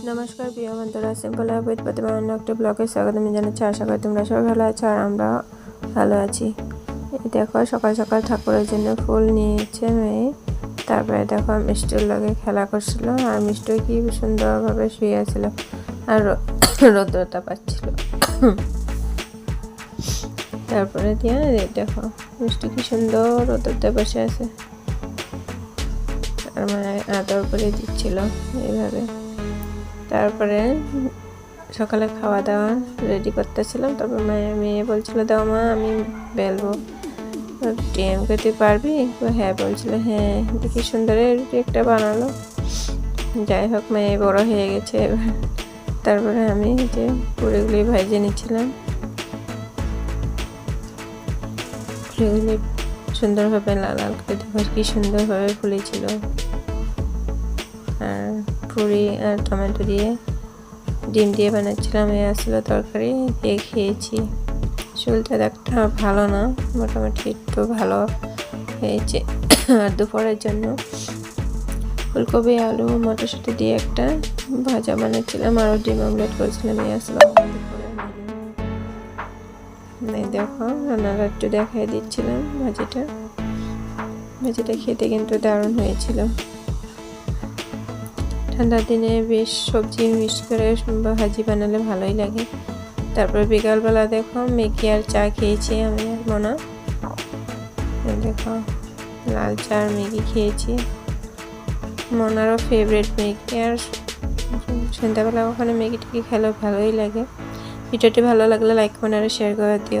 নমস্কার প্রিয় বন্ধুরা, সিম্পল লাইফ উইথ প্রতিমা অন্য একটা ব্লগে স্বাগতম জানাচ্ছি। আশা করি তোমরা সবাই ভালো আছো আর আমরা ভালো আছি। এই দেখো সকাল সকাল ঠাকুরের জন্য ফুল নিয়েছে মেয়ে। তারপরে দেখো মিষ্টির লগে খেলা করছিল আর মিষ্টি কি সুন্দরভাবে শুয়ে আছিল আর রৌদ্রতা পাচ্ছিল। তারপরে দিয়ে দেখো মিষ্টি কি সুন্দর রৌদ্রতে বসে আছে আর মানে আদর করে দিচ্ছিল এইভাবে। তারপরে সকালে খাওয়া দাওয়া রেডি করতেছিলাম। তারপর মেয়ে বলছিল দাও মা আমি বেলবো, টিএমকে তুই পারবি? হ্যাঁ বলছিল, হ্যাঁ দেখি সুন্দর রুটি একটা বানালো। যাই হোক মেয়ে বড় হয়ে গেছে এবার। তারপরে আমি যে পুরিগুলি ভেজে নিচ্ছিলাম, পুরিগুলি সুন্দরভাবে লাল লাল করে দেখো কি সুন্দরভাবে ফুলেছিল। আর পুরি আর টমেটো দিয়ে ডিম দিয়ে বানাচ্ছিলাম, এই আসলে তরকারি দিয়ে খেয়েছি। চুলটা একটা ভালো না, মোটামুটি একটু ভালো হয়েছে। আর দুপুরের জন্য ফুলকপি আলু মটরশুঁটি দিয়ে একটা ভাজা বানাচ্ছিলাম, আরও ডিম অমলেট করেছিলাম। এই আসলে দেখো রান্নাটা একটু দেখাই দিচ্ছিলাম। ভাজিটা খেতে কিন্তু দারুণ হয়েছিল। ঠান্ডার দিনে বেশ সবজি মিক্স করে ভাজি বানালে ভালোই লাগে। তারপরে বিকালবেলা দেখো ম্যাগি আর চা খেয়েছি আমি আর মনা। দেখো লাল চা আর ম্যাগি খেয়েছি, মনারও ফেভারিট ম্যাগি। আর সন্ধ্যাবেলা ওখানে ম্যাগি টেগি খেলেও ভালোই লাগে। ভিডিওটি ভালো লাগলে লাইক কমেন্ট আর শেয়ার করে দিও।